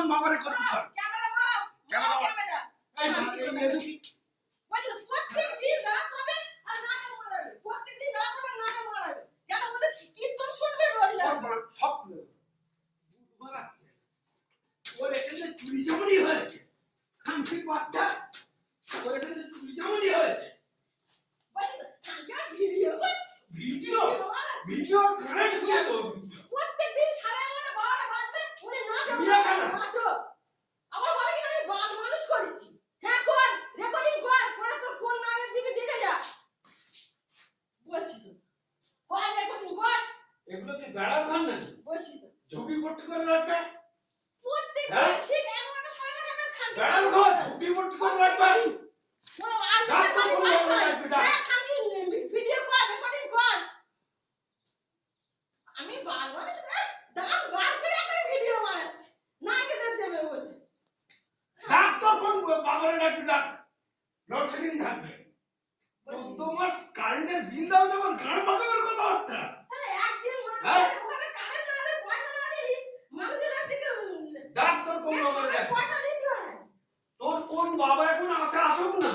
কোন বাবারে করবি স্যার? ক্যামেরা মারো, ক্যামেরা ক্যামেরা। এই মেদুকি বলছি প্রত্যেকদিন রাত হবে আর নাটক মারাবে। প্রত্যেকদিন রাত হবে নাটক মারাবে। যেন বলে কীর্তন শুনবে রোজ রাত। সব মারাচ্ছে। ওর এখানে চুরি চামড়ি হয়েছে। খানকি বাচ্চা। ওর এখানে চুরি চামড়ি হয়েছে। বলছি কালকে ভিডিও করছি। ভিডিও কানে ঢুকে দেবো। প্রত্যেকদিন 11:30 12টা বাজবে উনি নাটক নাটক। আবার বলে কি আমি বাল মানুষ করেছি। হ্যাঁ কর রেকর্ডিং কর করে তোর কোন নামের দিবি দিকে যা। বলছি তো কর রেকর্ডিং কর। এগুলো কি বেড়ার ঘর নাকি? বলছি তো ঝুপি ভর্তি করে রাখবে। প্রত্যেকদিন ঠিক এমন একটা সময় টাকা খান। বেড়ার ঘর ঝুপি ভর্তি করে রাখবে। ওরা আর বাড়ি বাসা হ্যাঁ খানকি ভিডিও কর রেকর্ডিং কর। আমি বাল মানুষ না দাঁত বার করে একটা ভিডিও বানাচ্ছি নাকে দেবে বলে। ডাক তো কোন বাবারে ডাকবি ডাক। লোডশেডিং থাকবে। 14 মাস কারেন্টের বিল দাও যখন গান বাজাবার কথা হচ্ছে। হ্যাঁ একদিন ওখানে কারেন্ট না হলে পয়সা না দিই মানুষের কাছে কেউ ডাক তোর কোন বাবারে ডাক। পয়সা দিতে হয়। তোর কোন বাবা এখন আসুক না।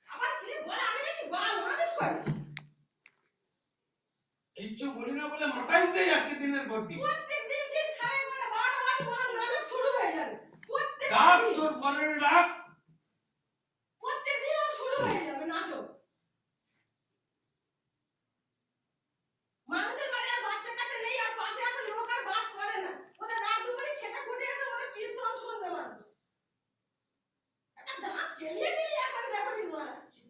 আবার কি বলে আমি নাকি বাল মানুষ করেছি। কিচ্ছু বলি না বলে মাথায় উঠে যাচ্ছে দিনের পর দিন। প্রত্যেকদিন ঠিক 11:30 12টা বাজে পরে নাটক শুরু হয়ে যাবে। ডাক তোর পরের ডাক। প্রত্যেকদিন শুরু হয়ে যাবে নাটক। মানুষের বাড়ি আর বাচ্চা কাচ্চা নেই আর পাশে আসে লোক আর বাস করে না। ওদের রাত দুপুরে খেতে খুঁটে এসে ওদের কীর্তন শুনবে মানুষ। একটা দাঁত কেলিয়ে কেলিয়ে এখন রেকর্ডিং মারাচ্ছে।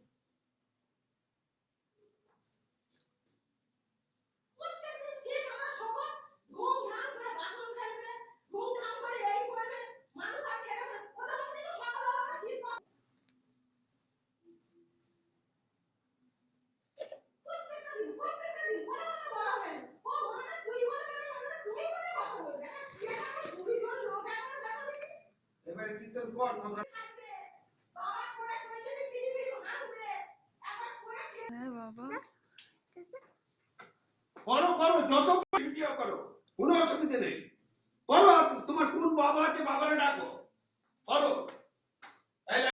প্রত্যেকদিন ঠিক আমরা সবাই ঘুমঘাম করে বাসন ফেলবে ঘুমঘাম করে এই করবে মানুষ আর খেতে পারে ওদের মধ্যে তো সকালবেলা আমরা শীত প্রত্যেকদিন কোনো কথা বলা হয় না। ও ওনারা তুই বলবে ওনারা তুমি বলে কথা বলবে কি একটা দুইজন লোক এখন দেখো দেখি এবারে কীর্তন কর আমরা থাকবে বাবা করে চলে যদি পিড়ি পিড়ি ভাঙবে একবার করে হ্যাঁ বাবা করো যত ভিডিও করো কোনো অসুবিধা নেই।